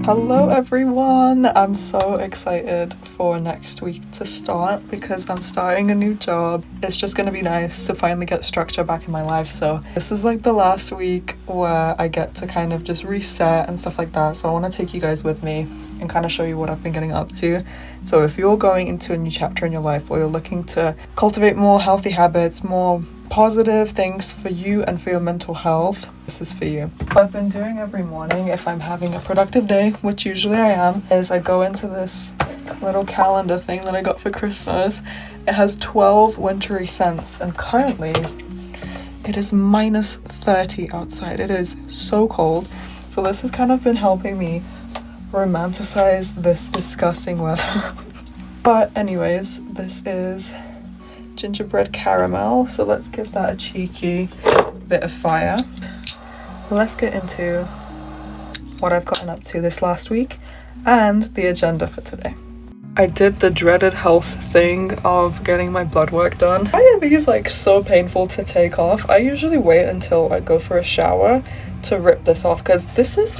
Hello everyone! I'm so excited for next week to start because I'm starting a new job. It's just going to be nice to finally get structure back in my life. So this is like the last week where I get to kind of just reset and stuff like that. So I want to take you guys with me and kind of show you what I've been getting up to. So if you're going into a new chapter in your life or you're looking to cultivate more healthy habits, more positive things for you and for your mental health, this is for you. What I've been doing every morning, if I'm having a productive day, which usually I am, is I go into this little calendar thing that I got for Christmas. It has 12 wintry scents, and currently it is minus 30 outside. It is so cold. So this has kind of been helping me romanticize this disgusting weather. But anyways, this is gingerbread caramel, so let's give that a cheeky bit of fire. Let's get into what I've gotten up to this last week and the agenda for today. I did the dreaded health thing of getting my blood work done. Why are these like so painful to take off? I usually wait until I go for a shower to rip this off because this is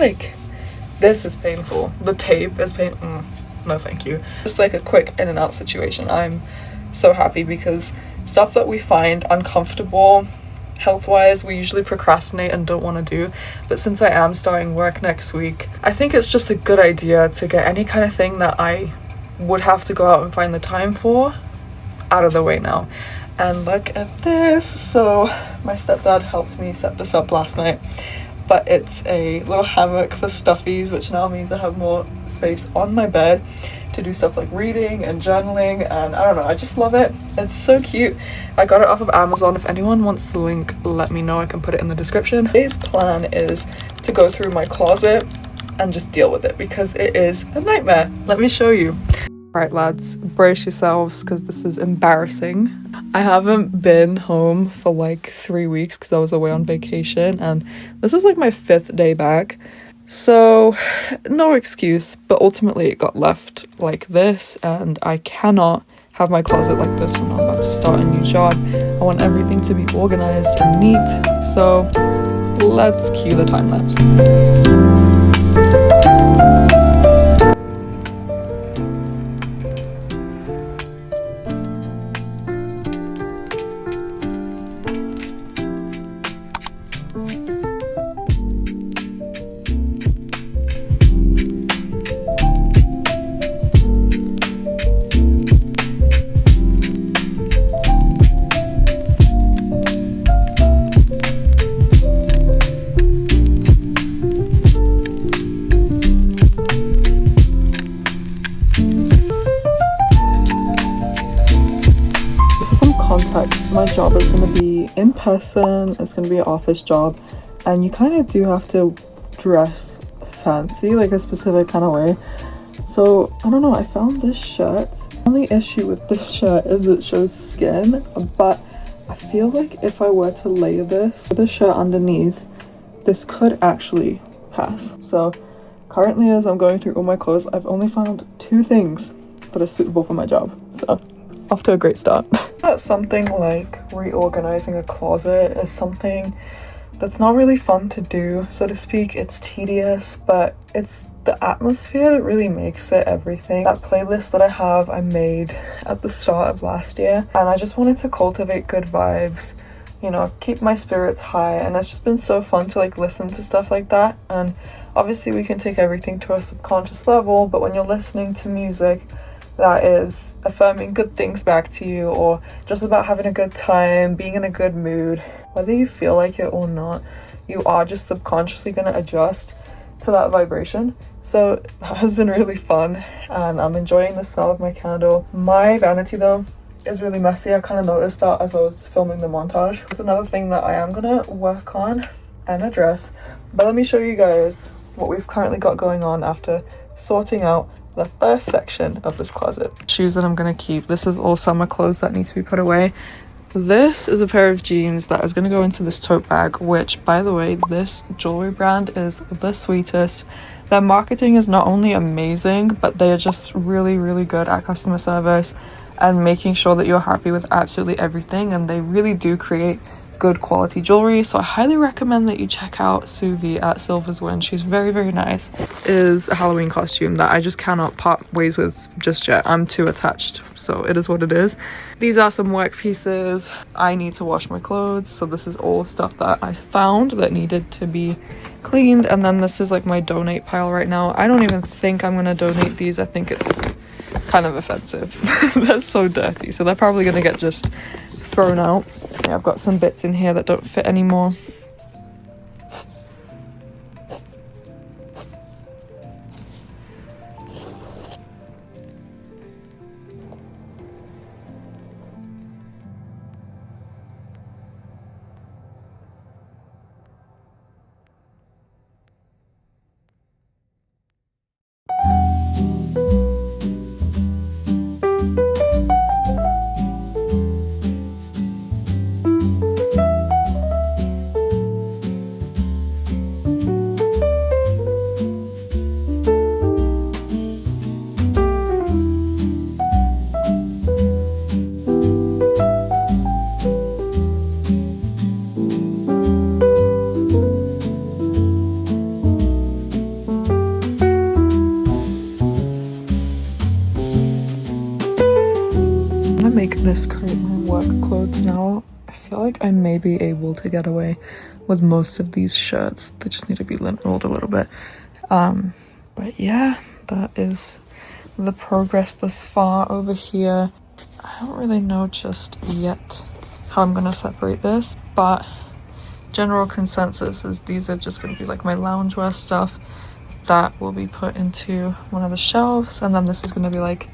painful. The tape is painful. No thank you. Just like a quick in and out situation. I'm so happy because stuff that we find uncomfortable health-wise, we usually procrastinate and don't want to do. But since I am starting work next week, I think it's just a good idea to get any kind of thing that I would have to go out and find the time for out of the way now. And look at this. So my stepdad helped me set this up last night, but it's a little hammock for stuffies, which now means I have more space on my bed to do stuff like reading and journaling, and I don't know, I just love it. It's so cute. I got it off of Amazon. If anyone wants the link, let me know. I can put it in the description. Today's plan is to go through my closet and just deal with it because it is a nightmare. Let me show you. Alright lads, brace yourselves because this is embarrassing. I haven't been home for like 3 weeks because I was away on vacation, and this is like my 5th day back. So no excuse, but ultimately it got left like this, and I cannot have my closet like this when I'm about to start a new job. I want everything to be organized and neat, so let's cue the time lapse. Context, my job is going to be in person. It's going to be an office job, and you kind of do have to dress fancy, like a specific kind of way. So I don't know, I found this shirt. The only issue with this shirt is it shows skin, but I feel like if I were to layer this with the shirt underneath, this could actually pass. So currently, as I'm going through all my clothes, I've only found 2 things that are suitable for my job, so off to a great start. Something like reorganizing a closet is something that's not really fun to do, so to speak. It's tedious, but it's the atmosphere that really makes it everything. That playlist that I made at the start of last year, and I just wanted to cultivate good vibes, you know, keep my spirits high, and it's just been so fun to like listen to stuff like that. And obviously we can take everything to a subconscious level, but when you're listening to music that is affirming good things back to you, or just about having a good time, being in a good mood, whether you feel like it or not, you are just subconsciously going to adjust to that vibration. So that has been really fun, and I'm enjoying the smell of my candle. My vanity though is really messy. I kind of noticed that as I was filming the montage. It's another thing that I am going to work on and address, but let me show you guys what we've currently got going on after sorting out the first section of this closet. Shoes that I'm gonna keep. This is all summer clothes that need to be put away. This is a pair of jeans that is gonna go into this tote bag, which, by the way, this jewelry brand is the sweetest. Their marketing is not only amazing, but they are just really, really good at customer service and making sure that you're happy with absolutely everything, and they really do create good quality jewelry. So I highly recommend that you check out Suvi at Silver's Win. She's very, very nice. This is a Halloween costume that I just cannot part ways with just yet. I'm too attached, so it is what it is. These are some work pieces. I need to wash my clothes, so this is all stuff that I found that needed to be cleaned. And then this is like my donate pile right now. I don't even think I'm gonna donate these. I think it's kind of offensive. They're so dirty, so they're probably gonna get just thrown out. Yeah, I've got some bits in here that don't fit anymore. Make this current my work clothes now. I feel like I may be able to get away with most of these shirts. They just need to be lint rolled a little bit. But yeah, that is the progress thus far over here. I don't really know just yet how I'm gonna separate this, but general consensus is these are just gonna be like my loungewear stuff that will be put into one of the shelves, and then this is gonna be like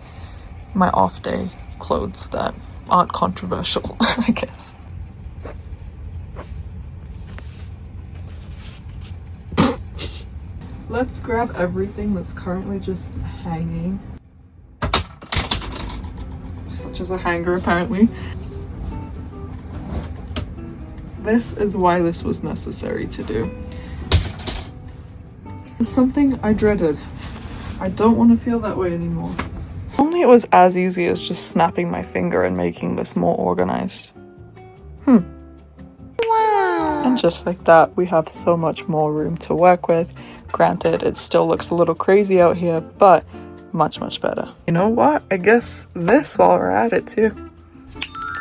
my off day clothes that aren't controversial, I guess. Let's grab everything that's currently just hanging. Such as a hanger, apparently. This is why this was necessary to do. It's something I dreaded. I don't want to feel that way anymore. Only it was as easy as just snapping my finger and making this more organized. Wow. And just like that, we have so much more room to work with. Granted, it still looks a little crazy out here, but much, much better. You know what? I guess this while we're at it too.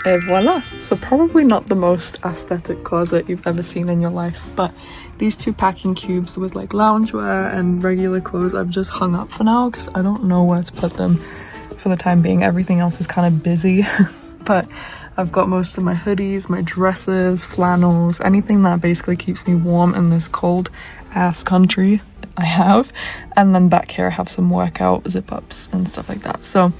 Et voila. So probably not the most aesthetic closet you've ever seen in your life, but these two packing cubes with like loungewear and regular clothes I've just hung up for now because I don't know where to put them for the time being. Everything else is kind of busy. But I've got most of my hoodies, my dresses, flannels, anything that basically keeps me warm in this cold ass country I have. And then back here I have some workout zip ups and stuff like that. So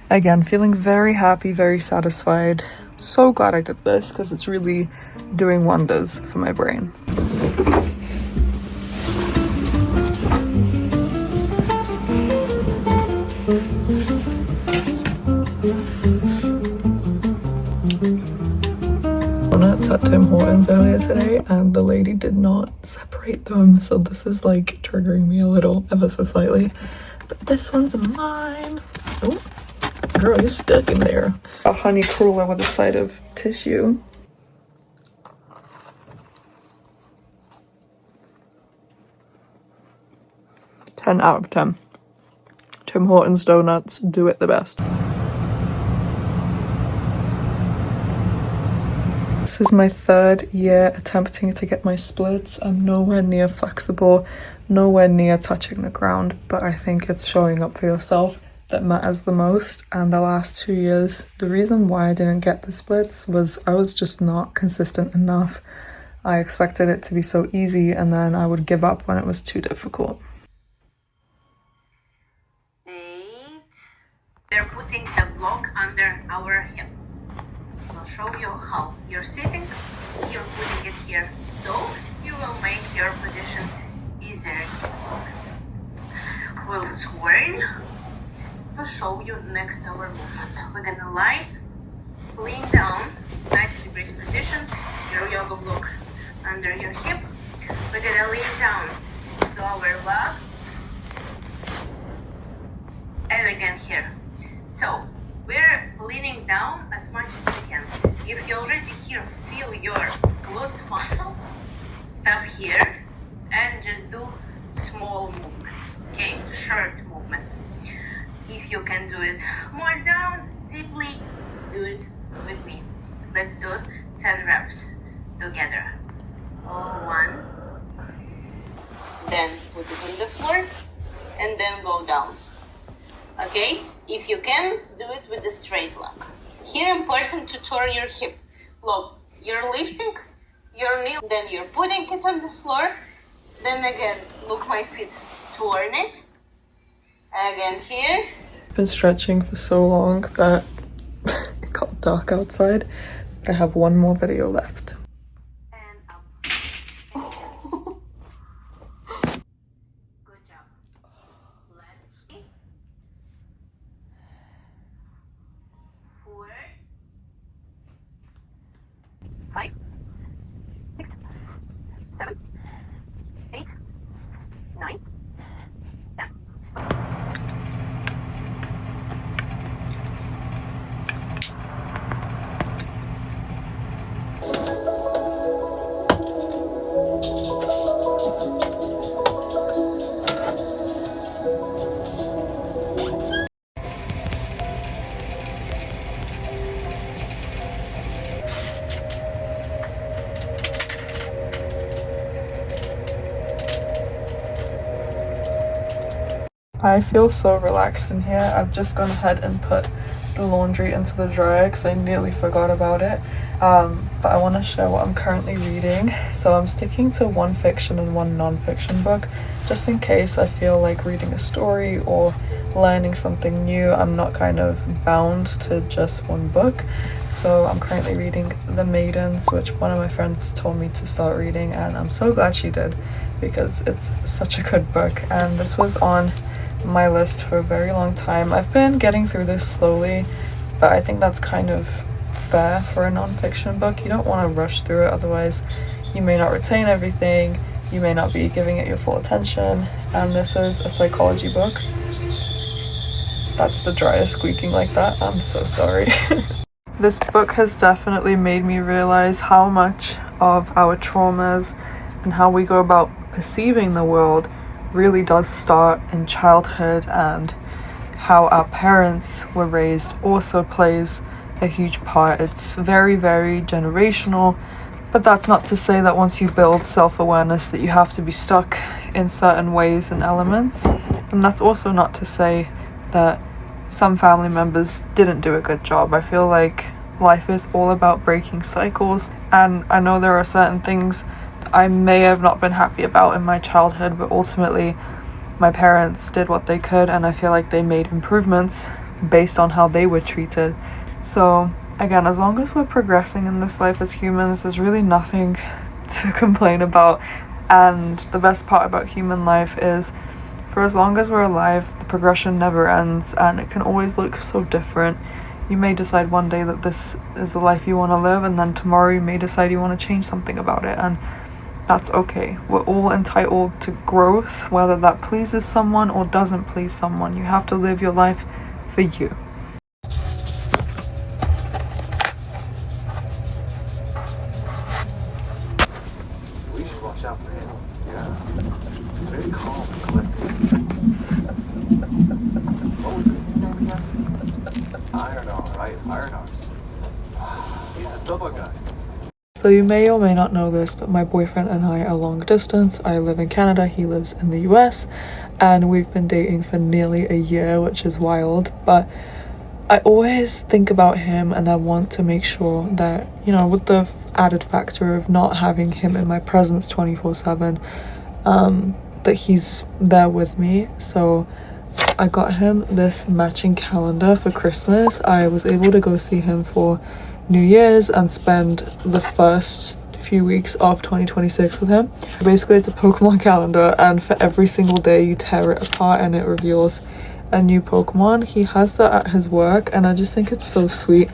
again, feeling very happy, very satisfied. So glad I did this because it's really doing wonders for my brain. Donuts at Tim Hortons earlier today, and the lady did not separate them, so this is like triggering me a little, ever so slightly. But this one's mine. Oh, girl, you're stuck in there. A honey cruller with a side of tissue. Ten out of 10. Tim Hortons donuts do it the best. This is my third year attempting to get my splits. I'm nowhere near flexible, nowhere near touching the ground, but I think it's showing up for yourself that matters the most. And the last 2 years, the reason why I didn't get the splits was I was just not consistent enough. I expected it to be so easy, and then I would give up when it was too difficult. 8. They're putting the block under our hip. I'll show you how. You're sitting, you're putting it here, so you will make your position easier. We'll twirl to show you next our movement. We're gonna lie, lean down, 90 degrees position, your yoga block under your hip. We're gonna lean down to our leg, and again here. So We're leaning down as much as we can. If you already here feel your glutes muscle, stop here and just do small movement, okay? Short movement. If you can do it more down, deeply, do it with me. Let's do 10 reps together. 1, then put it on the floor, and then go down. Okay? If you can, do it with a straight leg. Here, important to turn your hip. Look, you're lifting your knee, then you're putting it on the floor. Then again, look my feet, turn it. Again here. I've been stretching for so long that it got dark outside. I have one more video left. And up. Good job. Let's see. 4, 5, 6, 7, 8, 9, 10. I feel so relaxed in here. I've just gone ahead and put the laundry into the dryer because I nearly forgot about it. But I want to share what I'm currently reading. So I'm sticking to one fiction and one non-fiction book, just in case I feel like reading a story or learning something new. I'm not kind of bound to just one book. So I'm currently reading The Maidens, which one of my friends told me to start reading, and I'm so glad she did because it's such a good book. And this was on my list for a very long time. I've been getting through this slowly, but I think that's kind of fair for a non-fiction book. You don't want to rush through it, otherwise you may not retain everything, you may not be giving it your full attention. And this is a psychology book. That's the dryer squeaking like that, I'm so sorry. This book has definitely made me realize how much of our traumas and how we go about perceiving the world really does start in childhood, and how our parents were raised also plays a huge part. It's very, very generational, but that's not to say that once you build self-awareness that you have to be stuck in certain ways and elements. And that's also not to say that some family members didn't do a good job. I feel like life is all about breaking cycles, and I know there are certain things I may have not been happy about in my childhood, but ultimately my parents did what they could, and I feel like they made improvements based on how they were treated. So again, as long as we're progressing in this life as humans, there's really nothing to complain about. And the best part about human life is, for as long as we're alive, the progression never ends, and it can always look so different. You may decide one day that this is the life you want to live, and then tomorrow you may decide you want to change something about it, and that's okay. We're all entitled to growth, whether that pleases someone or doesn't please someone. You have to live your life for you. We should watch out for him. Yeah. He's very calm and collected. What was his name again? Iron Arms. Right? Iron Arms. He's a Soba guy. So you may or may not know this, but my boyfriend and I are long distance. I live in Canada, he lives in the US, and we've been dating for nearly a year, which is wild. But I always think about him, and I want to make sure that, you know, with the added factor of not having him in my presence 24/7, that he's there with me. So I got him this matching calendar for Christmas. I was able to go see him for New Year's and spend the first few weeks of 2026 with him. Basically, it's a Pokemon calendar, and for every single day you tear it apart and it reveals a new Pokemon. He has that at his work, and I just think it's so sweet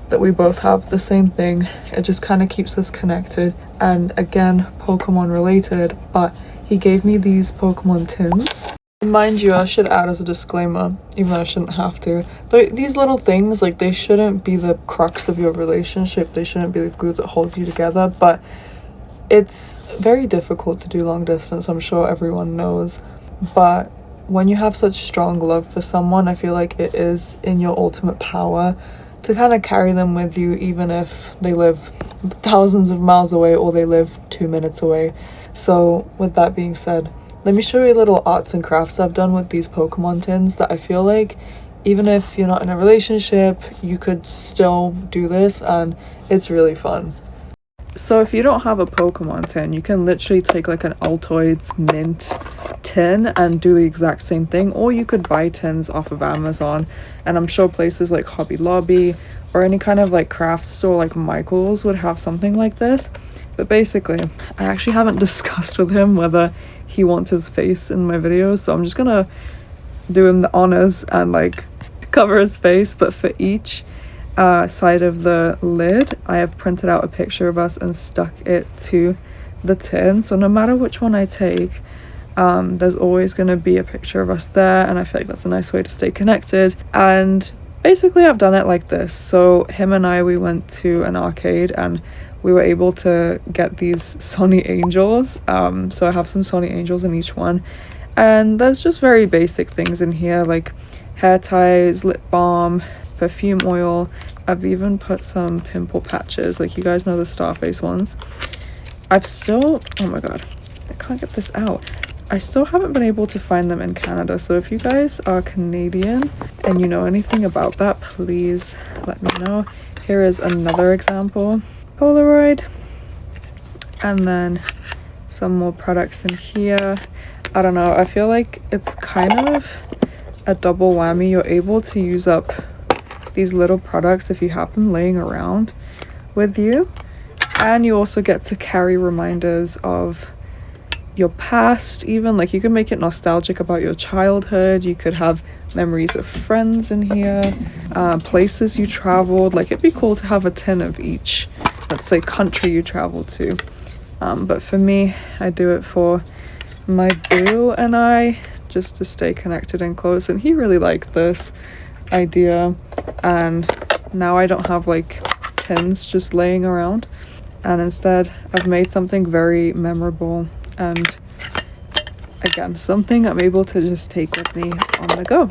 that we both have the same thing. It just kind of keeps us connected, and again, Pokemon related, but he gave me these Pokemon tins. Mind you, I should add as a disclaimer, even though I shouldn't have to, like, these little things, like, they shouldn't be the crux of your relationship. They shouldn't be the glue that holds you together. But it's very difficult to do long distance, I'm sure everyone knows. But when you have such strong love for someone, I feel like it is in your ultimate power to kind of carry them with you, even if they live thousands of miles away or they live 2 minutes away. So with that being said, let me show you little arts and crafts I've done with these Pokemon tins that I feel like even if you're not in a relationship, you could still do this, and it's really fun. So if you don't have a Pokemon tin, you can literally take like an Altoids mint tin and do the exact same thing, or you could buy tins off of Amazon, and I'm sure places like Hobby Lobby or any kind of like craft store like Michael's would have something like this. But basically, I actually haven't discussed with him whether he wants his face in my videos, so I'm just gonna do him the honors and like cover his face. But for each side of the lid, I have printed out a picture of us and stuck it to the tin, so no matter which one I take, there's always going to be a picture of us there, and I feel like that's a nice way to stay connected. And basically I've done it like this. So him and I, we went to an arcade and we were able to get these Sony Angels, so I have some Sony Angels in each one, and there's just very basic things in here like hair ties, lip balm, perfume oil. I've even put some pimple patches, like you guys know the Starface ones. I've still, oh my god, I can't get this out. I still haven't been able to find them in Canada, so if you guys are Canadian and you know anything about that, please let me know. Here is another example, Polaroid, and then some more products in here. I don't know, I feel like it's kind of a double whammy. You're able to use up these little products if you have them laying around with you, and you also get to carry reminders of your past. Even like you can make it nostalgic about your childhood. You could have memories of friends in here, places you traveled. Like it'd be cool to have a tin of each, let's say, country you traveled to. But for me, I do it for my boo and I, just to stay connected and close, and he really liked this idea, and now I don't have like tins just laying around, and instead I've made something very memorable, and again, something I'm able to just take with me on the go.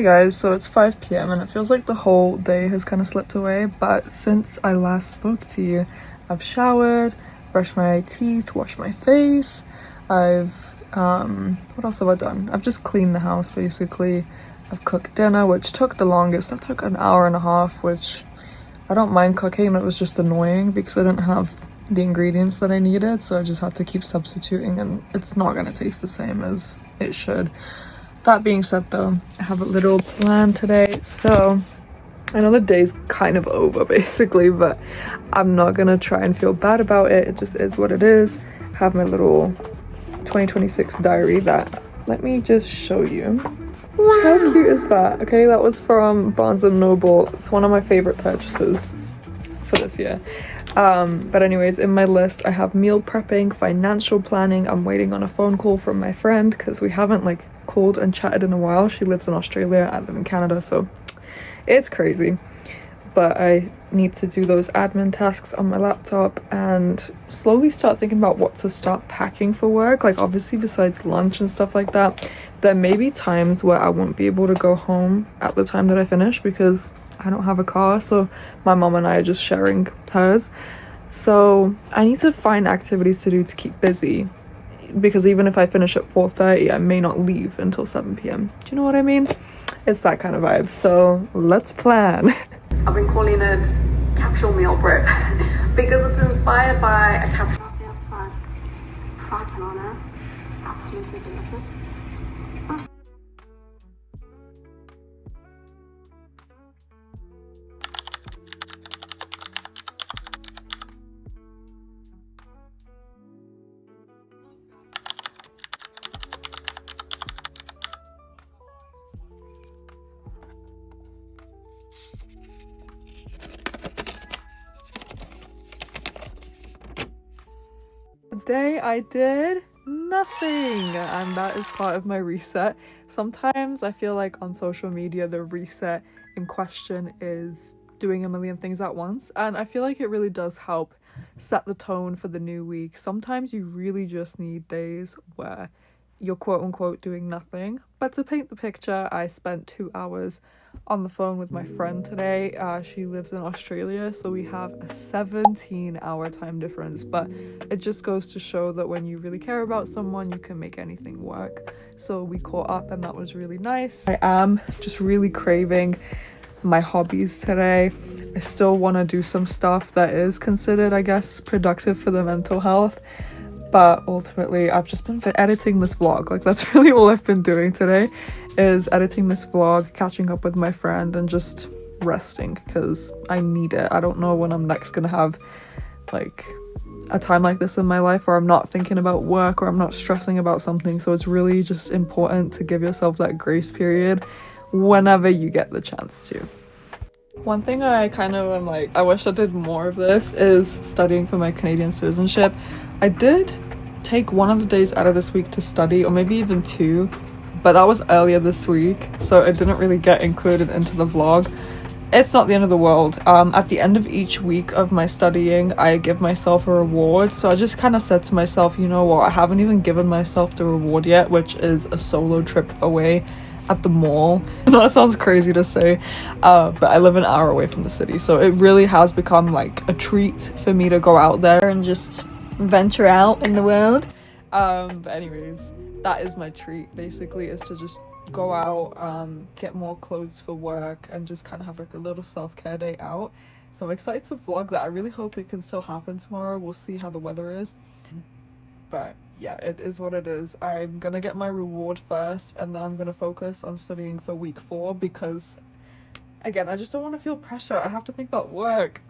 Hey guys, so it's 5 p.m. and it feels like the whole day has kind of slipped away, but since I last spoke to you, I've showered, brushed my teeth, washed my face, I've, what else have I done? I've just cleaned the house basically. I've cooked dinner, which took the longest. That took an hour and a half, which I don't mind cooking. It was just annoying because I didn't have the ingredients that I needed, so I just had to keep substituting and it's not gonna taste the same as it should. That being said though, I have a little plan today. So I know the day's kind of over basically, but I'm not gonna try and feel bad about it. It just is what it is. I have my little 2026 diary that, let me just show you. Wow. How cute is that? Okay, that was from Barnes & Noble. It's one of my favorite purchases for this year. But anyways, in my list I have meal prepping, financial planning. I'm waiting on a phone call from my friend because we haven't like called and chatted in a while. She lives in Australia, I live in Canada, so it's crazy. But I need to do those admin tasks on my laptop and slowly start thinking about what to start packing for work. Like obviously besides lunch and stuff like that, there may be times where I won't be able to go home at the time that I finish because I don't have a car, so my mom and I are just sharing hers. So I need to find activities to do to keep busy, because even if I finish at 4:30, I may not leave until 7 p.m. Do you know what I mean? It's that kind of vibe. So let's plan. I've been calling it capsule meal prep because it's inspired by a capsule. Outside, fried banana, absolutely delicious. Today I did nothing, and that is part of my reset. Sometimes I feel like on social media the reset in question is doing a million things at once, and I feel like it really does help set the tone for the new week. Sometimes you really just need days where you're quote unquote doing nothing. But to paint the picture, I spent 2 hours on the phone with my friend today. She lives in Australia, so we have a 17-hour time difference, but it just goes to show that when you really care about someone, you can make anything work. So we caught up and that was really nice. I am just really craving my hobbies today. I still want to do some stuff that is considered, I guess, productive for the mental health, but ultimately I've just been editing this vlog. Like that's really all I've been doing today, is editing this vlog, catching up with my friend, and just resting because I need it. I don't know when I'm next gonna have like a time like this in my life where I'm not thinking about work or I'm not stressing about something. So it's really just important to give yourself that grace period whenever you get the chance to. One thing I kind of am like, I wish I did more of this, is studying for my Canadian citizenship. I did take one of the days out of this week to study, or maybe even two, but that was earlier this week, so it didn't really get included into the vlog. It's not the end of the world. At the end of each week of my studying, I give myself a reward. So I just kind of said to myself, you know what, I haven't even given myself the reward yet, which is a solo trip away at the mall. That sounds crazy to say, but I live an hour away from the city, so it really has become like a treat for me to go out there and just venture out in the world. But anyways, that is my treat basically, is to just go out, get more clothes for work, and just kind of have like a little self-care day out. So I'm excited to vlog that. I really hope it can still happen tomorrow. We'll see how the weather is, but yeah, it is what it is. I'm gonna get my reward first, and then I'm gonna focus on studying for week 4 because again, I just don't want to feel pressure. I have to think about work.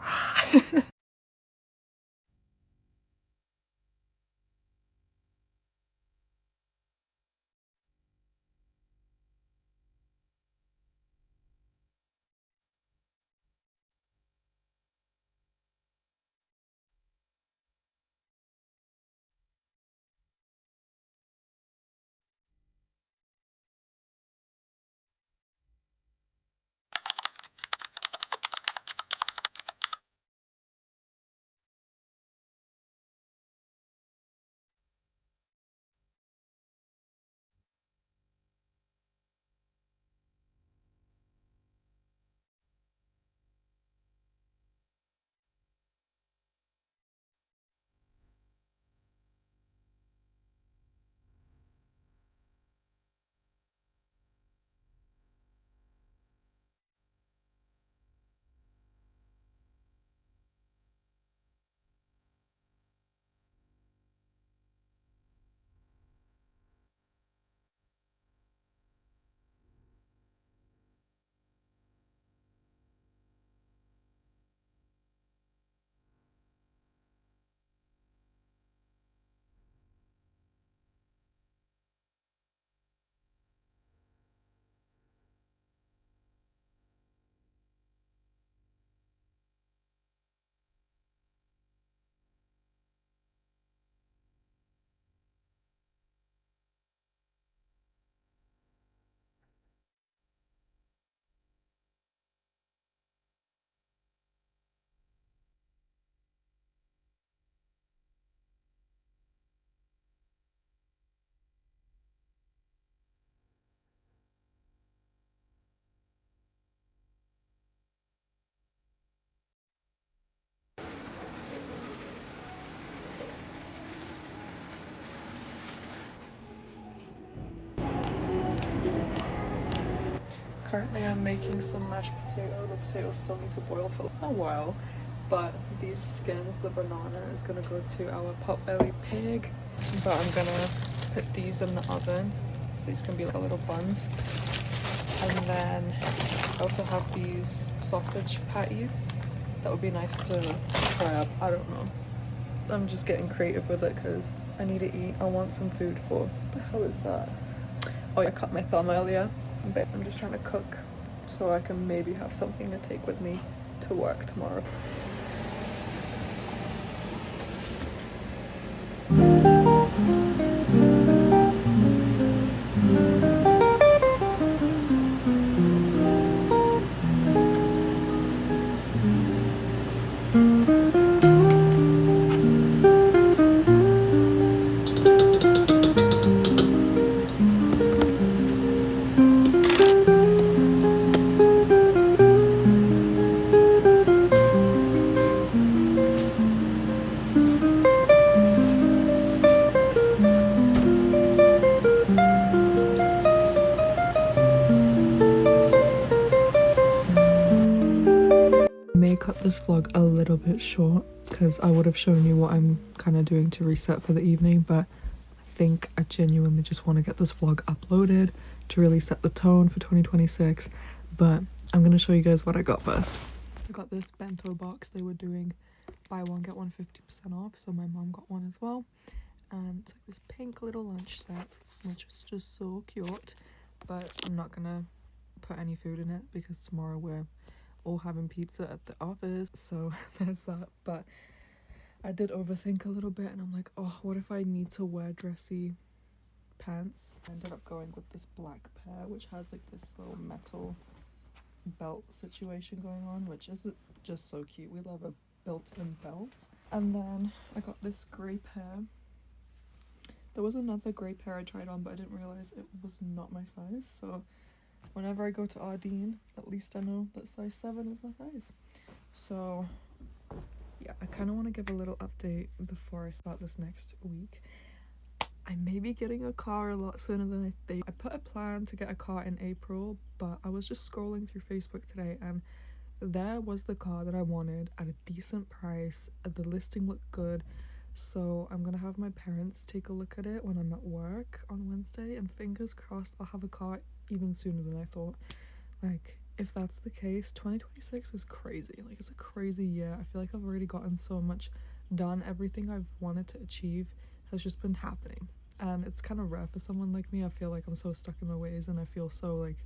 Currently I'm making some mashed potato. The potatoes still need to boil for a while, but these skins, the banana, is gonna go to our potbelly pig. But I'm gonna put these in the oven, so these can be like little buns. And then I also have these sausage patties that would be nice to fry up. I don't know. I'm just getting creative with it because I need to eat. I want some food for... What the hell is that? Oh, I cut my thumb earlier. But I'm just trying to cook so I can maybe have something to take with me to work tomorrow. May cut this vlog a little bit short because I would have shown you what I'm kind of doing to reset for the evening, but I think I genuinely just want to get this vlog uploaded to really set the tone for 2026. But I'm going to show you guys what I got first. I got this bento box. They were doing buy one get one 50% off, so my mom got one as well, and it's like this pink little lunch set which is just so cute. But I'm not gonna put any food in it because tomorrow we're all having pizza at the office, so there's that. But I did overthink a little bit and I'm like, oh, what if I need to wear dressy pants? I ended up going with this black pair which has like this little metal belt situation going on, which is just so cute. We love a built-in belt. And then I got this grey pair. There was another grey pair I tried on, but I didn't realize it was not my size, so whenever I go to Ardeen, at least I know that size 7 is my size. So yeah, I kind of want to give a little update before I start this next week. I may be getting a car a lot sooner than I think. I put a plan to get a car in April, but I was just scrolling through Facebook today and there was the car that I wanted at a decent price. The listing looked good, so I'm gonna have my parents take a look at it when I'm at work on Wednesday, and fingers crossed I'll have a car even sooner than I thought. Like, if that's the case, 2026 is crazy. Like, it's a crazy year. I feel like I've already gotten so much done. Everything I've wanted to achieve has just been happening, and it's kind of rare for someone like me. I feel like I'm so stuck in my ways and I feel so like,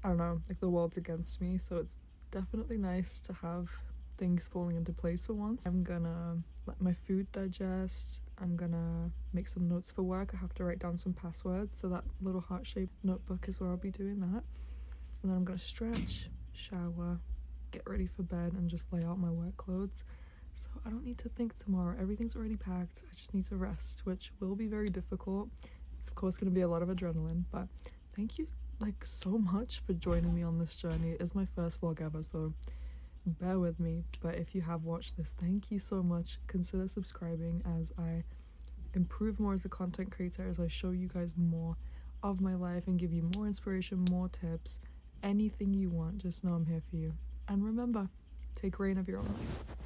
I don't know, like the world's against me, so it's definitely nice to have things falling into place for once. I'm gonna let my food digest. I'm gonna make some notes for work. I have to write down some passwords, so that little heart-shaped notebook is where I'll be doing that. And then I'm gonna stretch, shower, get ready for bed, and just lay out my work clothes. So I don't need to think tomorrow. Everything's already packed. I just need to rest, which will be very difficult. It's of course gonna be a lot of adrenaline, but thank you like so much for joining me on this journey. It is my first vlog ever, so bear with me. But if you have watched this, thank you so much. Consider subscribing as I improve more as a content creator, as I show you guys more of my life and give you more inspiration, more tips, anything you want. Just know I'm here for you. And remember, take reign of your own life.